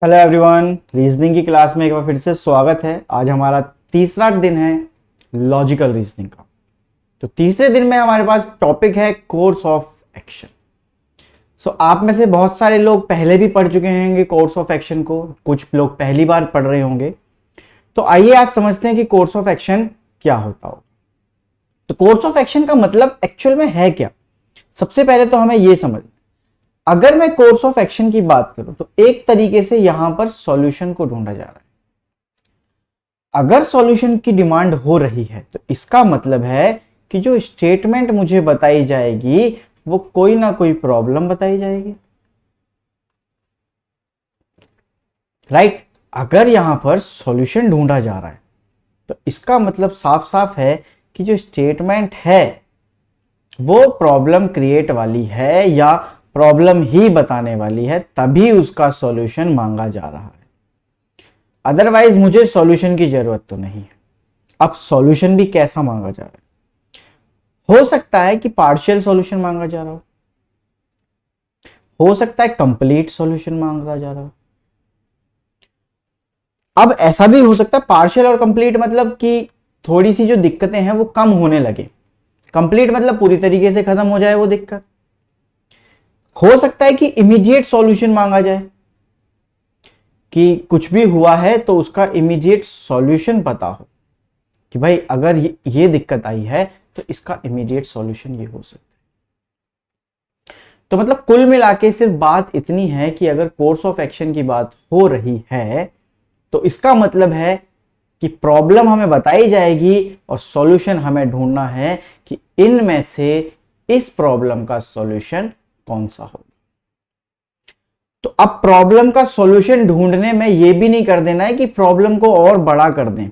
Hello everyone, reasoning की class में एक बार फिर से स्वागत है। आज हमारा तीसरा दिन है लॉजिकल रीजनिंग का। तो तीसरे दिन में हमारे पास टॉपिक है कोर्स ऑफ एक्शन। आप में से बहुत सारे लोग पहले भी पढ़ चुके होंगे कोर्स ऑफ एक्शन को, कुछ लोग पहली बार पढ़ रहे होंगे। तो आइए आज समझते हैं कि कोर्स ऑफ एक्शन क्या होता हो। तो कोर्स ऑफ एक्शन का मतलब एक्चुअल में है क्या। सबसे पहले तो हमें यह समझ, अगर मैं कोर्स ऑफ एक्शन की बात करूं तो एक तरीके से यहां पर सॉल्यूशन को ढूंढा जा रहा है। अगर सॉल्यूशन की डिमांड हो रही है तो इसका मतलब है कि जो स्टेटमेंट मुझे बताई जाएगी वो कोई ना कोई प्रॉब्लम बताई जाएगी, राइट। अगर यहां पर सॉल्यूशन ढूंढा जा रहा है तो इसका मतलब साफ साफ है कि जो स्टेटमेंट है वो प्रॉब्लम क्रिएट वाली है या प्रॉब्लम ही बताने वाली है, तभी उसका सॉल्यूशन मांगा जा रहा है। अदरवाइज मुझे सॉल्यूशन की जरूरत तो नहीं है। अब सॉल्यूशन भी कैसा मांगा जा रहा है, हो सकता है कि पार्शियल सॉल्यूशन मांगा जा रहा हो सकता है कंप्लीट सॉल्यूशन मांगा जा रहा हो। अब ऐसा भी हो सकता है पार्शियल और कंप्लीट मतलब कि थोड़ी सी जो दिक्कतें हैं वो कम होने लगे, कंप्लीट मतलब पूरी तरीके से खत्म हो जाए वो दिक्कत। हो सकता है कि इमीडिएट सॉल्यूशन मांगा जाए कि कुछ भी हुआ है तो उसका इमीडिएट सॉल्यूशन पता हो कि भाई अगर ये दिक्कत आई है तो इसका इमीडिएट सॉल्यूशन ये हो सकता है। तो मतलब कुल मिला के सिर्फ बात इतनी है कि अगर कोर्स ऑफ एक्शन की बात हो रही है तो इसका मतलब है कि प्रॉब्लम हमें बताई जाएगी और सॉल्यूशन हमें ढूंढना है कि इनमें से इस प्रॉब्लम का सॉल्यूशन कौन सा होगा। तो अब प्रॉब्लम का सॉल्यूशन ढूंढने में यह भी नहीं कर देना है कि प्रॉब्लम को और बड़ा कर दें।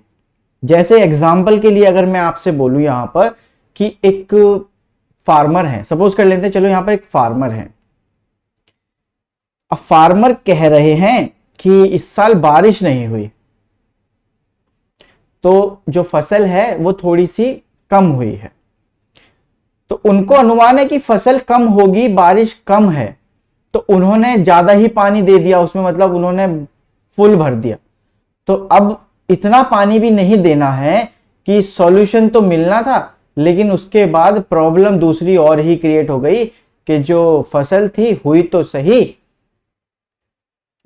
जैसे एग्जांपल के लिए अगर मैं आपसे बोलूं यहां पर कि एक फार्मर है, सपोज कर लेते हैं, चलो यहां पर एक फार्मर है। अब फार्मर कह रहे हैं कि इस साल बारिश नहीं हुई तो जो फसल है वो थोड़ी सी कम हुई है। तो उनको अनुमान है कि फसल कम होगी, बारिश कम है, तो उन्होंने ज्यादा ही पानी दे दिया उसमें, मतलब उन्होंने फुल भर दिया। तो अब इतना पानी भी नहीं देना है कि सॉल्यूशन तो मिलना था, लेकिन उसके बाद प्रॉब्लम दूसरी और ही क्रिएट हो गई कि जो फसल थी हुई तो सही,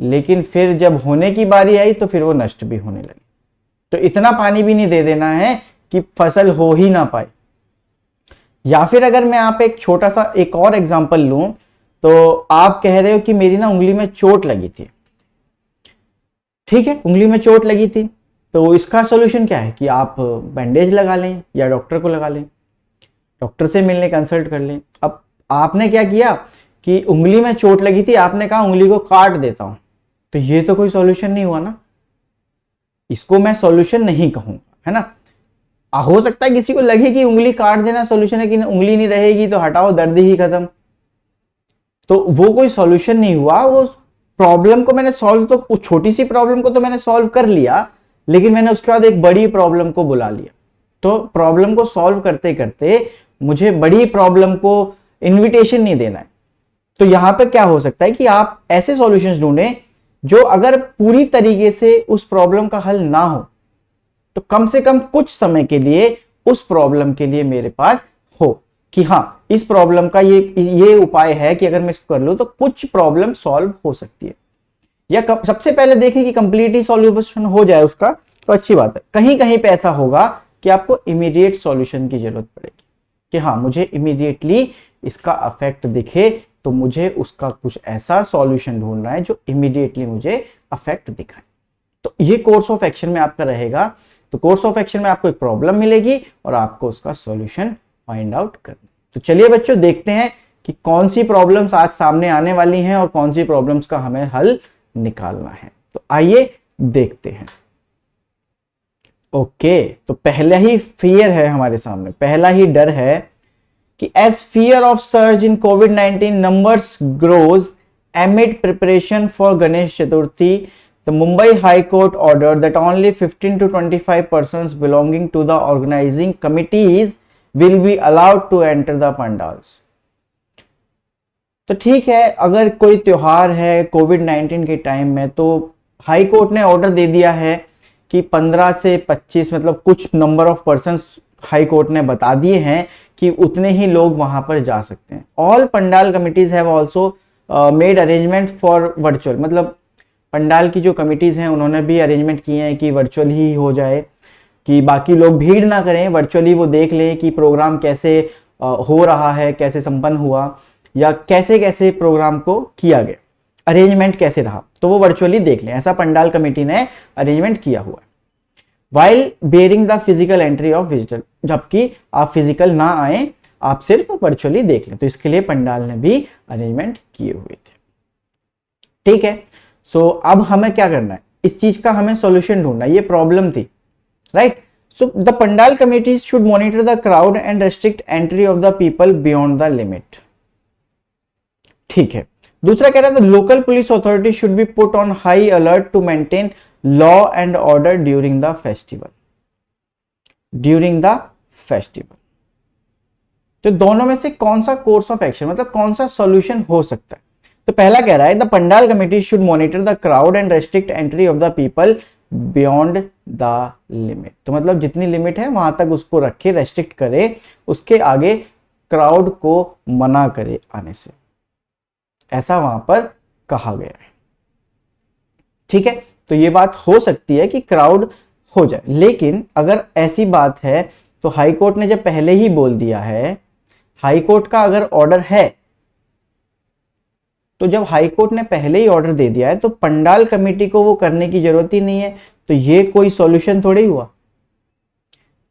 लेकिन फिर जब होने की बारी आई तो फिर वो नष्ट भी होने लगी। तो इतना पानी भी नहीं दे देना है कि फसल हो ही ना पाए। या फिर अगर मैं आप एक छोटा सा एक और एग्जांपल लूं, तो आप कह रहे हो कि मेरी ना उंगली में चोट लगी थी, ठीक है, उंगली में चोट लगी थी, तो इसका सॉल्यूशन क्या है कि आप बैंडेज लगा लें या डॉक्टर को लगा लें, डॉक्टर से मिलने कंसल्ट कर लें। अब आपने क्या किया कि उंगली में चोट लगी थी, आपने कहा उंगली को काट देता हूं, तो ये तो कोई सॉल्यूशन नहीं हुआ ना, इसको मैं सॉल्यूशन नहीं कहूंगा, है ना। हो सकता है किसी को लगे कि उंगली काट देना सॉल्यूशन है, कि उंगली नहीं रहेगी तो हटाओ, दर्द ही खत्म, तो वो कोई सॉल्यूशन नहीं हुआ। वो प्रॉब्लम को मैंने सॉल्व, तो छोटी सी प्रॉब्लम को तो मैंने सॉल्व कर लिया, लेकिन मैंने उसके बाद एक बड़ी प्रॉब्लम को बुला लिया। तो प्रॉब्लम को सॉल्व करते करते मुझे बड़ी प्रॉब्लम को इनविटेशन नहीं देना है। तो यहां पर क्या हो सकता है कि आप ऐसे सॉल्यूशंस ढूंढें जो अगर पूरी तरीके से उस प्रॉब्लम का हल ना हो तो कम से कम कुछ समय के लिए उस प्रॉब्लम के लिए मेरे पास हो कि हाँ इस प्रॉब्लम का ये उपाय है कि अगर मैं इसको कर लूं तो कुछ प्रॉब्लम सॉल्व हो सकती है। या सबसे पहले देखें कि कंप्लीट ही सॉल्यूशन हो जाए उसका, तो अच्छी बात है। कहीं कहीं पे ऐसा होगा कि आपको इमीडिएट सॉल्यूशन की जरूरत पड़ेगी कि हाँ मुझे इमीडिएटली इसका अफेक्ट दिखे, तो मुझे उसका कुछ ऐसा सॉल्यूशन ढूंढना है जो इमीडिएटली मुझे अफेक्ट दिखाए। तो ये कोर्स ऑफ एक्शन में आपका रहेगा। तो कोर्स ऑफ एक्शन में आपको एक प्रॉब्लम मिलेगी और आपको उसका सॉल्यूशन फाइंड आउट करना। तो चलिए बच्चों देखते हैं कि कौन सी प्रॉब्लम्स आज सामने आने वाली हैं और कौन सी प्रॉब्लम्स का हमें हल निकालना है। तो आइए देखते हैं। ओके, तो पहला ही फियर है हमारे सामने, पहला ही डर है कि as fear of surge in कोविड-19 numbers grows amid preparation for Ganesh Chaturthi, the Mumbai High Court ordered that only 15 to 25 persons belonging to the organizing committees will be allowed to enter the pandals. तो ठीक है, अगर कोई त्योहार है कोविड-19 के time में, तो हाई कोर्ट ने ऑर्डर दे दिया है कि 15 से 25, मतलब कुछ number of persons high court ने बता दिए हैं कि उतने ही लोग वहां पर जा सकते हैं। All pandal committees have also made arrangement for virtual, मतलब पंडाल की जो कमिटीज हैं उन्होंने भी अरेंजमेंट किए हैं कि वर्चुअल ही हो जाए, कि बाकी लोग भीड़ ना करें, वर्चुअली वो देख लें कि प्रोग्राम कैसे हो रहा है, कैसे संपन्न हुआ, या कैसे कैसे प्रोग्राम को किया गया, अरेंजमेंट कैसे रहा, तो वो वर्चुअली देख लें। ऐसा पंडाल कमेटी ने अरेंजमेंट किया हुआ है। While bearing the physical entry of visitor, जबकि आप फिजिकल ना आए, आप सिर्फ वर्चुअली देख लें, तो इसके लिए पंडाल ने भी अरेंजमेंट किए हुए थे। ठीक है, सो अब हमें क्या करना है, इस चीज का हमें सॉल्यूशन ढूंढना है, ये प्रॉब्लम थी, right. So the pandal committees should monitor the crowd and restrict entry of the people beyond the limit. ठीक है, दूसरा कह रहा था local police authority should be put on high alert to maintain law and order during the festival, during the festival. तो दोनों में से कौन सा कोर्स ऑफ एक्शन, मतलब कौन सा सॉल्यूशन हो सकता है? तो पहला कह रहा है the pandal committee should monitor the crowd and restrict entry of the people beyond the limit. तो मतलब जितनी लिमिट है वहां तक उसको रखे, रेस्ट्रिक्ट करे, उसके आगे क्राउड को मना करे आने से, ऐसा वहां पर कहा गया है। ठीक है, तो ये बात हो सकती है कि क्राउड हो जाए, लेकिन अगर ऐसी बात है तो हाई कोर्ट ने जब पहले ही बोल दिया है, हाई कोर्ट का अगर ऑर्डर है, तो जब हाई कोर्ट ने पहले ही ऑर्डर दे दिया है तो पंडाल कमेटी को वो करने की जरूरत ही नहीं है, तो ये कोई सॉल्यूशन थोड़ी हुआ।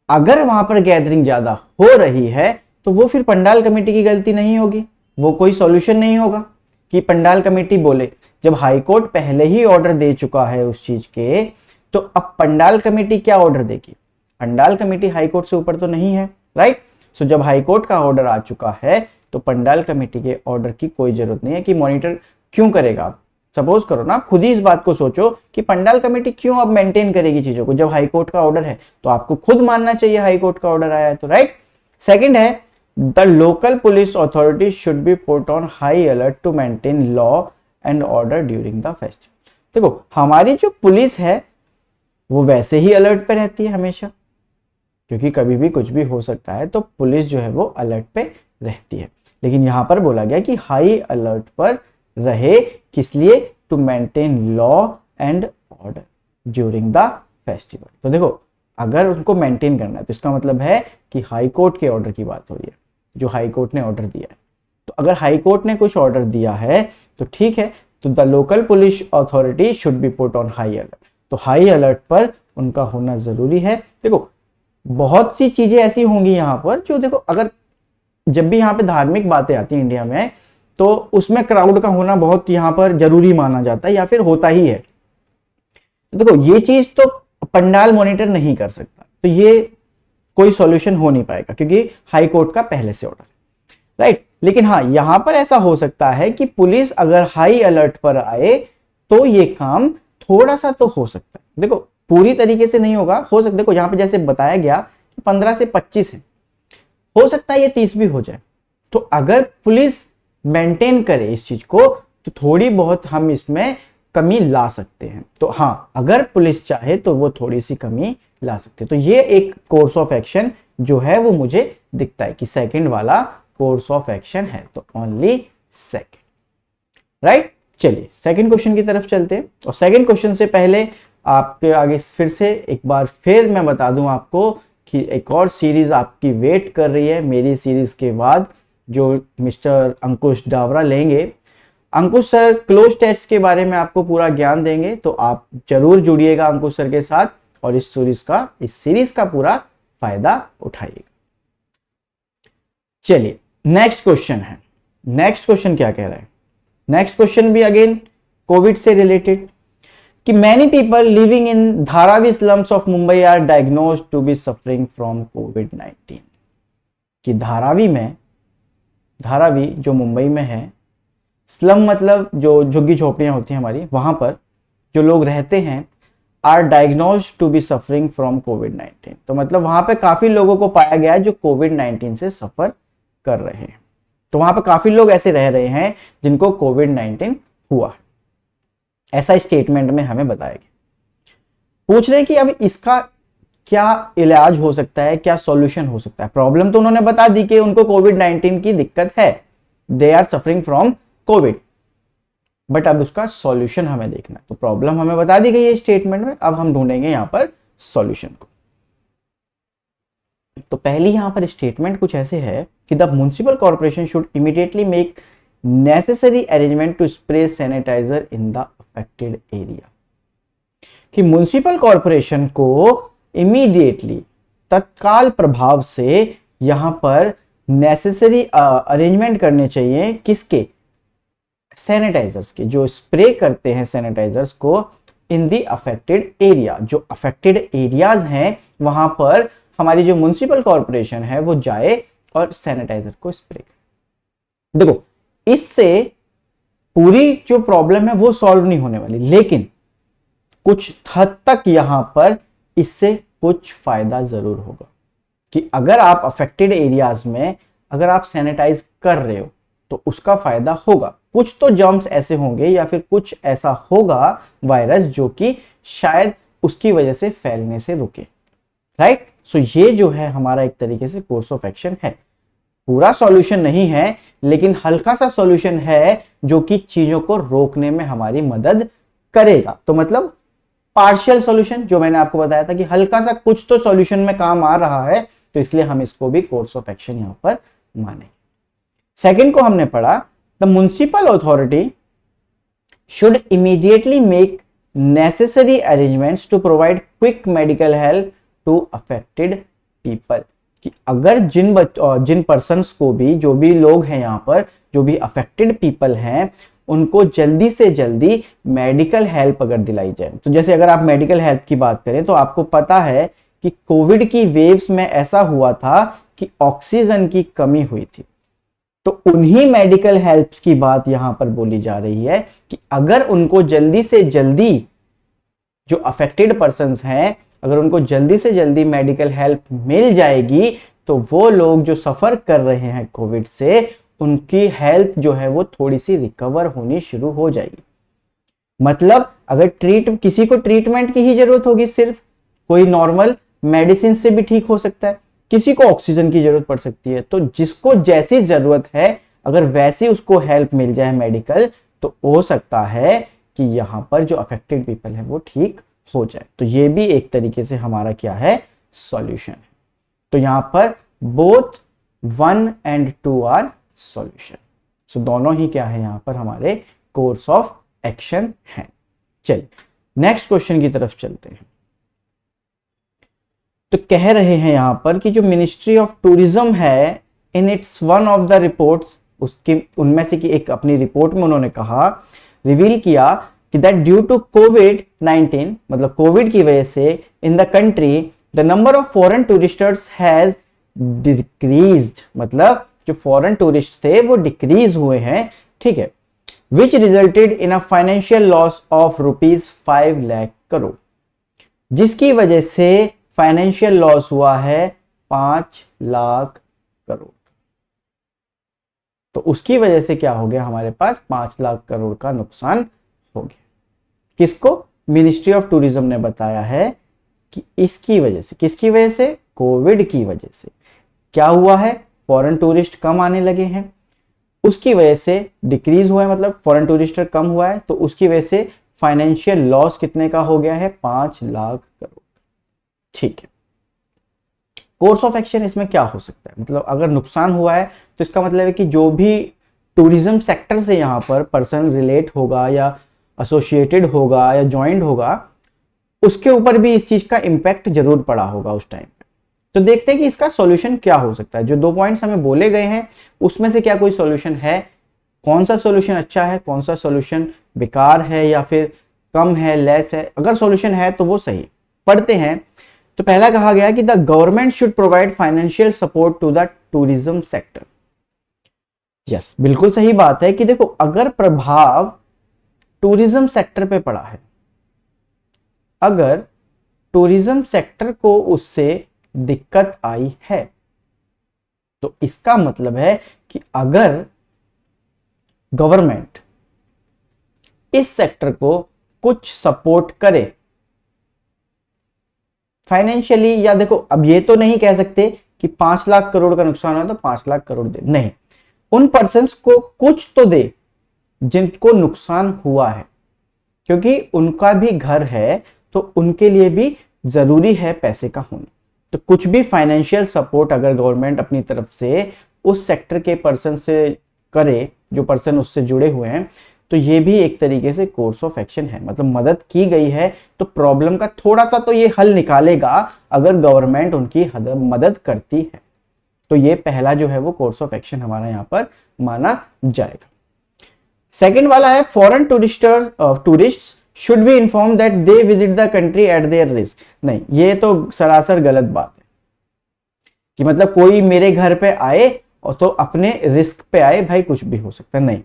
अगर वहां पर गैदरिंग ज्यादा हो रही है तो वो फिर पंडाल कमेटी की गलती नहीं होगी, वो कोई सॉल्यूशन नहीं होगा कि पंडाल कमेटी बोले। जब हाई कोर्ट पहले ही ऑर्डर दे चुका है उस चीज के, तो अब पंडाल कमेटी क्या ऑर्डर देगी? पंडाल कमेटी हाई कोर्ट से ऊपर तो नहीं है, राइट। सो जब हाई कोर्ट का ऑर्डर आ चुका है तो पंडाल कमेटी के ऑर्डर की कोई जरूरत नहीं है कि मॉनिटर क्यों करेगा। आप सपोज करो ना, खुद ही इस बात को सोचो कि पंडाल कमेटी क्यों अब मेंटेन करेगी चीजों को, जब हाई कोर्ट का ऑर्डर है तो आपको खुद मानना चाहिए, हाई कोर्ट का ऑर्डर आया है तो, राइट। सेकंड है the local police authority should be put on high alert to maintain law and order during the festival. देखो, हमारी जो पुलिस है वो वैसे ही अलर्ट पे रहती है हमेशा, क्योंकि कभी भी कुछ भी हो सकता है, तो पुलिस जो है वो अलर्ट पे रहती है। लेकिन यहां पर बोला गया कि हाई अलर्ट पर रहे, किस लिए? To maintain law and order during the festival. तो देखो, अगर उनको मेंटेन करना है तो इसका मतलब है कि हाई कोर्ट के ऑर्डर की बात हो रही है, जो हाई कोर्ट ने ऑर्डर दिया है। तो अगर हाई कोर्ट ने कुछ ऑर्डर दिया है तो ठीक है, तो the local police authority should be put on high alert, तो हाई अलर्ट पर उनका होना जरूरी है। देखो, बहुत सी चीजें ऐसी होंगी यहाँ पर जो, देखो, अगर जब भी यहाँ पे धार्मिक बातें आती हैं इंडिया में, तो उसमें क्राउड का होना बहुत यहाँ पर जरूरी माना जाता है, या फिर होता ही है। तो देखो, ये चीज तो पंडाल मॉनिटर नहीं कर सकता, तो ये कोई सॉल्यूशन हो नहीं पाएगा क्योंकि हाई कोर्ट का पहले से ऑर्डर, राइट। लेकिन हाँ, यहां पर ऐसा हो सकता है कि पुलिस अगर हाई अलर्ट पर आए तो ये काम थोड़ा सा तो हो सकता है। देखो, पूरी तरीके से नहीं होगा, हो सकता है। देखो, यहां पे जैसे बताया गया कि 15 से 25 है, हो सकता है ये 30 भी हो जाए। तो अगर पुलिस मेंटेन करे इस चीज को तो थोड़ी बहुत हम इसमें कमी ला सकते हैं। तो हाँ, अगर पुलिस चाहे तो वो थोड़ी सी कमी ला सकते हैं। तो ये एक कोर्स ऑफ एक्शन जो है वो मुझे दिखता है कि सेकंड वाला कोर्स ऑफ एक्शन है, तो ओनली सेकंड, राइट। चलिए सेकंड क्वेश्चन की तरफ चलते हैं। और सेकंड क्वेश्चन से पहले आपके आगे फिर से एक बार फिर मैं बता दूं आपको कि एक और सीरीज आपकी वेट कर रही है मेरी सीरीज के बाद, जो मिस्टर अंकुश डावरा लेंगे। अंकुश सर क्लोज टेस्ट के बारे में आपको पूरा ज्ञान देंगे, तो आप जरूर जुड़िएगा अंकुश सर के साथ और इस सीरीज का पूरा फायदा उठाइएगा। चलिए नेक्स्ट क्वेश्चन है। नेक्स्ट क्वेश्चन क्या कह रहा है? नेक्स्ट क्वेश्चन भी अगेन कोविड से रिलेटेड, कि many people living in Dharavi slums of Mumbai are diagnosed to be suffering from कोविड-19। कि धारावी जो मुंबई में है, स्लम मतलब जो झुग्गी झोपड़ियां होती हैं हमारी, वहां पर जो लोग रहते हैं, are diagnosed to be suffering from कोविड-19। तो मतलब वहां पे काफी लोगों को पाया गया है जो कोविड-19 से सफर कर रहे हैं। तो वहां पर काफी लोग ऐसे रह रहे हैं जिनको कोविड-19 हुआ है, ऐसा स्टेटमेंट में हमें बताया गया। पूछ रहे कि अब इसका क्या इलाज हो सकता है, क्या सॉल्यूशन हो सकता है। प्रॉब्लम तो उन्होंने बता दी कि उनको कोविड-19 की दिक्कत है, they are suffering from covid, but अब उसका सॉल्यूशन हमें देखना है। तो प्रॉब्लम हमें बता दी गई है स्टेटमेंट में, अब हम ढूंढेंगे यहां पर सॉल्यूशन को। तो पहली यहां पर स्टेटमेंट कुछ ऐसे है कि the municipal corporation should immediately make necessary arrangement to spray sanitiser in the affected area, कि म्युनिसिपल कॉर्पोरेशन को इमीडिएटली तत्काल प्रभाव से यहां पर नेसेसरी अरेंजमेंट करने चाहिए, किसके, सैनिटाइजर्स के, जो स्प्रे करते हैं सैनिटाइजर्स को इन दी अफेक्टेड एरिया। जो अफेक्टेड एरियाज हैं वहां पर हमारी जो म्युनिसिपल कॉर्पोरेशन है वो जाए और सैनिटाइजर को स्प्रे करे। देखो, इससे पूरी जो प्रॉब्लम है वो सॉल्व नहीं होने वाली, लेकिन कुछ हद तक यहां पर इससे कुछ फायदा जरूर होगा कि अगर आप अफेक्टेड एरियाज में अगर आप सैनिटाइज कर रहे हो तो उसका फायदा होगा। कुछ तो जर्म्स ऐसे होंगे या फिर कुछ ऐसा होगा वायरस जो कि शायद उसकी वजह से फैलने से रुके, राइट। सो ये जो है हमारा एक तरीके से कोर्स ऑफ एक्शन है। पूरा सॉल्यूशन नहीं है, लेकिन हल्का सा सॉल्यूशन है जो कि चीजों को रोकने में हमारी मदद करेगा। तो मतलब पार्शियल सॉल्यूशन, जो मैंने आपको बताया था कि हल्का सा कुछ तो सॉल्यूशन में काम आ रहा है, तो इसलिए हम इसको भी कोर्स ऑफ एक्शन यहां पर माने। सेकंड को हमने पढ़ा, the municipal authority should immediately make necessary arrangements to provide quick medical help to affected people, कि अगर जिन पर्सन्स को भी, जो भी लोग हैं यहां पर, जो भी अफेक्टेड पीपल हैं, उनको जल्दी से जल्दी मेडिकल हेल्प अगर दिलाई जाए। तो जैसे अगर आप मेडिकल हेल्प की बात करें तो आपको पता है कि कोविड की वेव्स में ऐसा हुआ था कि ऑक्सीजन की कमी हुई थी। तो उन्हीं मेडिकल हेल्प्स की बात यहां पर बोली जा रही है कि अगर उनको जल्दी से जल्दी, जो अफेक्टेड पर्सन्स हैं, अगर उनको जल्दी से जल्दी मेडिकल हेल्प मिल जाएगी तो वो लोग जो सफर कर रहे हैं कोविड से, उनकी हेल्थ जो है वो थोड़ी सी रिकवर होनी शुरू हो जाएगी। मतलब अगर किसी को ट्रीटमेंट की ही जरूरत होगी, सिर्फ कोई नॉर्मल मेडिसिन से भी ठीक हो सकता है, किसी को ऑक्सीजन की जरूरत पड़ सकती है, तो जिसको जैसी जरूरत है अगर वैसी उसको हेल्प मिल जाए मेडिकल, तो हो सकता है कि यहां पर जो अफेक्टेड पीपल है वो ठीक हो जाए। तो ये भी एक तरीके से हमारा क्या है, सॉल्यूशन है। तो यहां पर बोथ 1 and 2 आर सॉल्यूशन। सो दोनों ही क्या है यहां पर हमारे कोर्स ऑफ एक्शन है। चलिए नेक्स्ट क्वेश्चन की तरफ चलते हैं। तो कह रहे हैं यहां पर कि जो मिनिस्ट्री ऑफ टूरिज्म है, in its one of the reports, उसकी उनमें से कि एक अपनी रिपोर्ट में उन्होंने कहा, रिवील किया कि दैट ड्यू टू कोविड-19, मतलब कोविड की वजह से, in the country the number of foreign touristers has decreased, मतलब जो फॉरेन टूरिस्ट थे वो डिक्रीज हुए हैं, ठीक है, विच resulted in a financial loss of ₹5 lakh crore, जिसकी वजह से फाइनेंशियल लॉस हुआ है 5 लाख करोड़। तो उसकी वजह से क्या हो गया, हमारे पास 5 लाख करोड़ का नुकसान हो गया। किसको, मिनिस्ट्री ऑफ टूरिज्म ने बताया है कि इसकी वजह से, किसकी वजह से, कोविड की वजह से क्या हुआ है, फॉरेन टूरिस्ट कम आने लगे हैं, उसकी वजह से डिक्रीज हुआ है, मतलब फॉरेन टूरिस्ट कम हुआ है, तो उसकी वजह से फाइनेंशियल लॉस कितने का हो गया है, 5 लाख करोड़। ठीक है, कोर्स ऑफ एक्शन इसमें क्या हो सकता है, मतलब अगर नुकसान हुआ है तो इसका मतलब है कि जो भी टूरिज्म सेक्टर से यहां पर पर्सन रिलेट होगा या एसोसिएटेड होगा या ज्वाइंट होगा, उसके ऊपर भी इस चीज का इंपैक्ट जरूर पड़ा होगा उस टाइम पे। तो देखते हैं कि इसका सॉल्यूशन क्या हो सकता है। जो 2 पॉइंट्स हमें बोले गए हैं उसमें से क्या कोई सॉल्यूशन है, कौन सा सॉल्यूशन अच्छा है, कौन सा सॉल्यूशन बेकार है या फिर कम है, लेस है। अगर सॉल्यूशन है तो वो सही। पढ़ते हैं। तो पहला कहा गया कि the government should provide financial support to the tourism sector. Yes, बिल्कुल सही बात है कि देखो अगर प्रभाव टूरिज्म सेक्टर पे पड़ा है, अगर टूरिज्म सेक्टर को उससे दिक्कत आई है, तो इसका मतलब है कि अगर गवर्नमेंट इस सेक्टर को कुछ सपोर्ट करे फाइनेंशियली, या देखो अब ये तो नहीं कह सकते कि 5 लाख करोड़ का नुकसान है तो 5 लाख करोड़ दे, नहीं, उन पर्सन्स को कुछ तो दे जिनको नुकसान हुआ है, क्योंकि उनका भी घर है तो उनके लिए भी जरूरी है पैसे का होना। तो कुछ भी फाइनेंशियल सपोर्ट अगर गवर्नमेंट अपनी तरफ से उस सेक्टर के पर्सन से करे, जो पर्सन उससे जुड़े हुए हैं, तो ये भी एक तरीके से कोर्स ऑफ एक्शन है, मतलब मदद की गई है तो प्रॉब्लम का थोड़ा सा तो ये हल निकालेगा अगर गवर्नमेंट उनकी मदद करती है। तो ये पहला जो है वो कोर्स ऑफ एक्शन हमारा यहाँ पर माना जाएगा। सेकंड वाला है foreign tourist should be inform that they visit the country at there risk. नहीं, ये तो सरासर गलत बात है कि मतलब कोई मेरे घर पे आए और तो अपने रिस्क पे आए, भाई कुछ भी हो सकता है, नहीं,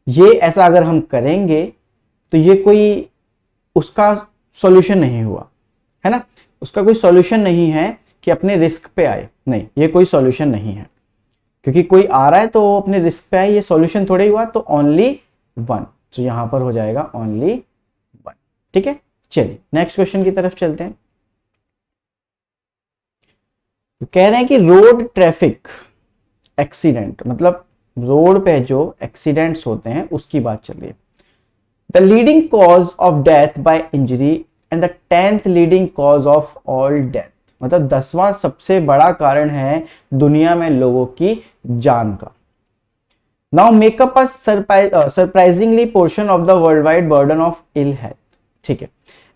ये ऐसा अगर हम करेंगे तो ये कोई उसका सॉल्यूशन नहीं हुआ है ना, उसका कोई सॉल्यूशन नहीं है कि अपने रिस्क पे आए, नहीं, ये कोई सॉल्यूशन नहीं है, क्योंकि कोई आ रहा है तो अपने रिस्क पे आए, ये सॉल्यूशन थोड़ा ही हुआ। तो ओनली वन, तो यहां पर हो जाएगा ओनली वन। ठीक है, चलिए नेक्स्ट क्वेश्चन की तरफ चलते हैं। तो कह रहे हैं कि रोड ट्रैफिक एक्सीडेंट, मतलब रोड पे जो एक्सीडेंट्स होते हैं उसकी बात चल रही है। The leading cause of death by injury and the 10th leading cause of all death, मतलब 10वां सबसे बड़ा कारण है दुनिया में लोगों की जान का। Now make up a surprisingly portion of the world wide burden of ill health. ठीक है,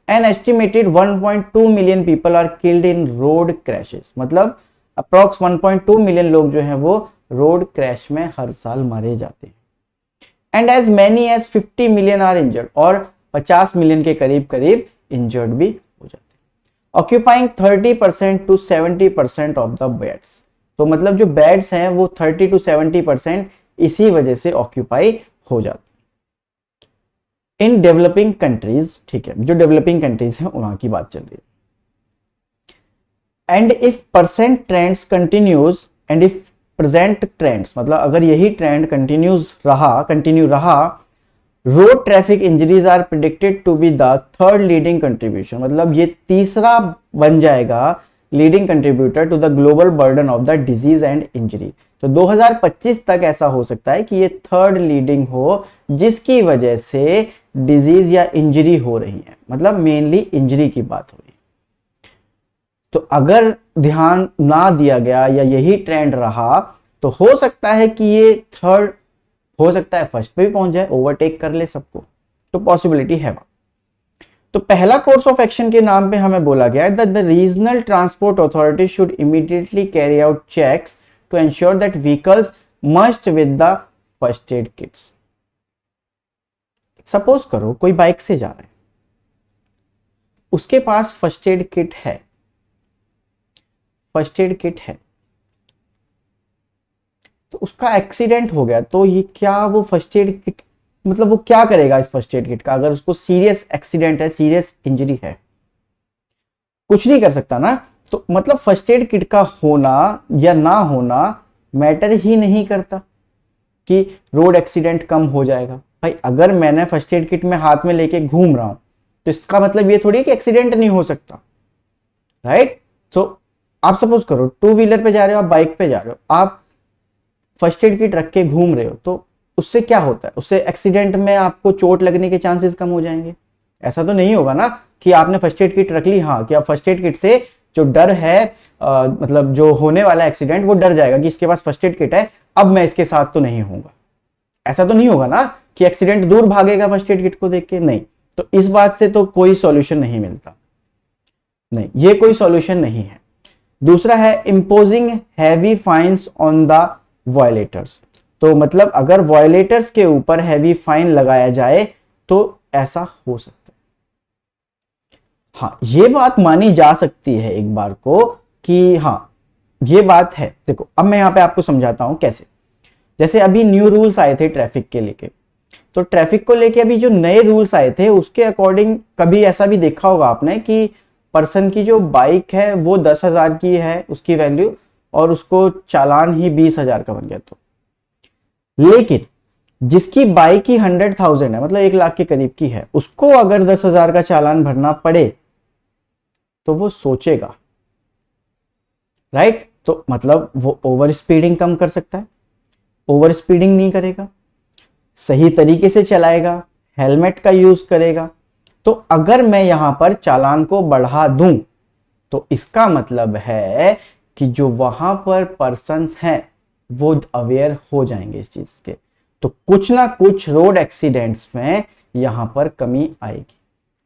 an estimated 1.2 million people are killed in road crashes, मतलब अप्रॉक्स 1.2 मिलियन लोग जो हैं वो रोड क्रैश में हर साल मारे जाते हैं। And as many as 50 million are injured, और 50 मिलियन के करीब करीब इंजर्ड भी हो जाते हैं। Occupying 30% to 70% of the beds, तो मतलब जो बेड्स हैं वो 30 to 70% इसी वजह से ऑक्यूपाई हो जाते हैं इन डेवलपिंग कंट्रीज। ठीक है, जो डेवलपिंग कंट्रीज हैं वहां की बात चल रही है। And if percent trends continues, and if present trends, मतलब अगर यही ट्रेंड कंटिन्यू रहा, road traffic injuries are predicted to be the 3rd leading contribution, मतलब ये तीसरा बन जाएगा leading contributor to the global burden of the disease and injury. तो 2025 तक ऐसा हो सकता है कि ये 3rd लीडिंग हो जिसकी वजह से डिजीज या इंजरी हो रही है, मतलब मेनली इंजरी की बात हो रही है। तो अगर ध्यान ना दिया गया या यही ट्रेंड रहा तो हो सकता है कि ये 3rd, हो सकता है 1st पे भी पहुंच जाए, ओवरटेक कर ले सबको, तो पॉसिबिलिटी है वहां। तो पहला कोर्स ऑफ एक्शन के नाम पे हमें बोला गया है that the regional transport authority should immediately carry out checks to ensure that vehicles must with the first aid kits. Suppose करो कोई बाइक से जा रहा है, उसके पास फर्स्ट एड किट है, तो उसका एक्सीडेंट हो गया, तो ये क्या वो फर्स्ट एड किट, मतलब वो क्या करेगा इस फर्स्ट एड किट का, अगर उसको सीरियस एक्सीडेंट है, सीरियस इंजरी है, कुछ नहीं कर सकता ना। तो मतलब फर्स्ट एड किट का होना या ना होना मैटर ही नहीं करता कि रोड एक्सीडेंट कम हो जाएगा। भाई अगर मैंने फर्स्ट एड किट में हाथ में लेके घूम रहा हूं तो इसका मतलब ये थोड़ी कि एक्सीडेंट नहीं हो सकता, राइट। तो आप सपोज करो 2 व्हीलर पे जा रहे हो, आप बाइक पे जा रहे हो, आप फर्स्ट एड किट रख के घूम रहे हो, तो उससे क्या होता है, उससे एक्सीडेंट में आपको चोट लगने के चांसेस कम हो जाएंगे। ऐसा तो नहीं होगा ना कि आपने फर्स्ट एड किट रख ली, हाँ, कि आप फर्स्ट एड किट से जो डर है मतलब जो होने वाला एक्सीडेंट वो डर जाएगा कि इसके पास फर्स्ट एड किट है, अब मैं इसके साथ तो नहीं होऊंगा। ऐसा तो नहीं होगा ना कि एक्सीडेंट दूर भागेगा फर्स्ट एड किट को देख के, नहीं। तो इस बात से तो कोई सॉल्यूशन नहीं मिलता, नहीं, ये कोई सॉल्यूशन नहीं है। दूसरा है imposing heavy fines on the violators, तो मतलब अगर वायलेटर्स के ऊपर हैवी फाइन लगाया जाए तो ऐसा हो सकता है। हाँ, ये बात मानी जा सकती है एक बार को कि हाँ ये बात है। देखो अब मैं यहां पे आपको समझाता हूं कैसे। जैसे अभी न्यू रूल्स आए थे ट्रैफिक के लेके, तो ट्रैफिक को लेके अभी जो नए रूल्स आए थे उसके अकॉर्डिंग कभी ऐसा भी देखा होगा आपने कि पर्सन की जो बाइक है वो 10,000 की है उसकी वैल्यू, और उसको चालान ही 20,000 का बन गया तो। लेकिन जिसकी बाइक ही 100,000 है, मतलब 1 लाख के करीब की है, उसको अगर 10,000 का चालान भरना पड़े तो वो सोचेगा, राइट। तो मतलब वो ओवर स्पीडिंग कम कर सकता है, ओवर स्पीडिंग नहीं करेगा, सही तरीके से चलाएगा, हेलमेट का यूज करेगा। तो अगर मैं यहां पर चालान को बढ़ा दूं तो इसका मतलब है कि जो वहां पर पर्सन्स हैं वो अवेयर हो जाएंगे इस चीज के, तो कुछ ना कुछ रोड एक्सीडेंट्स में यहां पर कमी आएगी।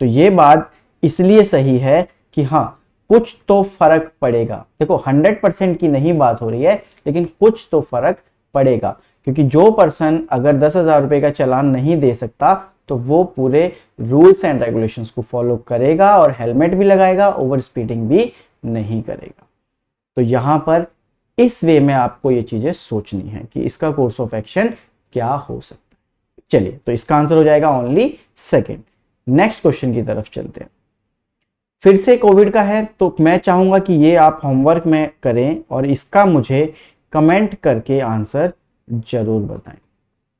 तो ये बात इसलिए सही है कि हाँ, कुछ तो फर्क पड़ेगा। देखो 100% की नहीं बात हो रही है, लेकिन कुछ तो फर्क पड़ेगा, क्योंकि जो पर्सन अगर 10,000 रुपए का चालान नहीं दे सकता तो वो पूरे रूल्स एंड रेगुलेशंस को फॉलो करेगा और हेलमेट भी लगाएगा, ओवर स्पीडिंग भी नहीं करेगा। तो यहां पर इस वे में आपको ये चीजें सोचनी है कि इसका कोर्स ऑफ एक्शन क्या हो सकता है। चलिए, तो इसका आंसर हो जाएगा ओनली सेकेंड। नेक्स्ट क्वेश्चन की तरफ चलते हैं। फिर से कोविड का है, तो मैं चाहूंगा कि ये आप होमवर्क में करें और इसका मुझे कमेंट करके आंसर जरूर बताएं,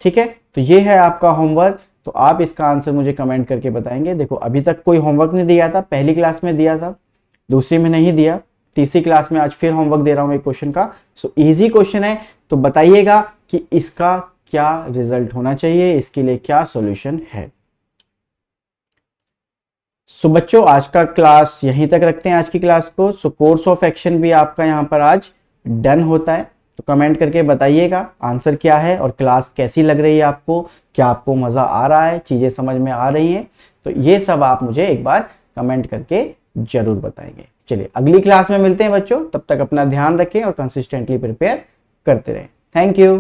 ठीक है। तो ये है आपका होमवर्क, तो आप इसका आंसर मुझे कमेंट करके बताएंगे। देखो अभी तक कोई होमवर्क नहीं दिया था, पहली क्लास में दिया था, दूसरी में नहीं दिया, तीसरी क्लास में आज फिर होमवर्क दे रहा हूं एक क्वेश्चन का। सो इजी क्वेश्चन है, तो बताइएगा कि इसका क्या रिजल्ट होना चाहिए, इसके लिए क्या सॉल्यूशन है। सो बच्चों, आज का क्लास यहीं तक रखते हैं, आज की क्लास को। सो कोर्स ऑफ एक्शन भी आपका यहाँ पर आज डन होता है। तो कमेंट करके बताइएगा आंसर क्या है और क्लास कैसी लग रही है आपको, क्या आपको मजा आ रहा है, चीजें समझ में आ रही हैं, तो ये सब आप मुझे एक बार कमेंट करके जरूर बताएंगे। चलिए अगली क्लास में मिलते हैं बच्चों, तब तक अपना ध्यान रखें और कंसिस्टेंटली प्रिपेयर करते रहें। Thank you.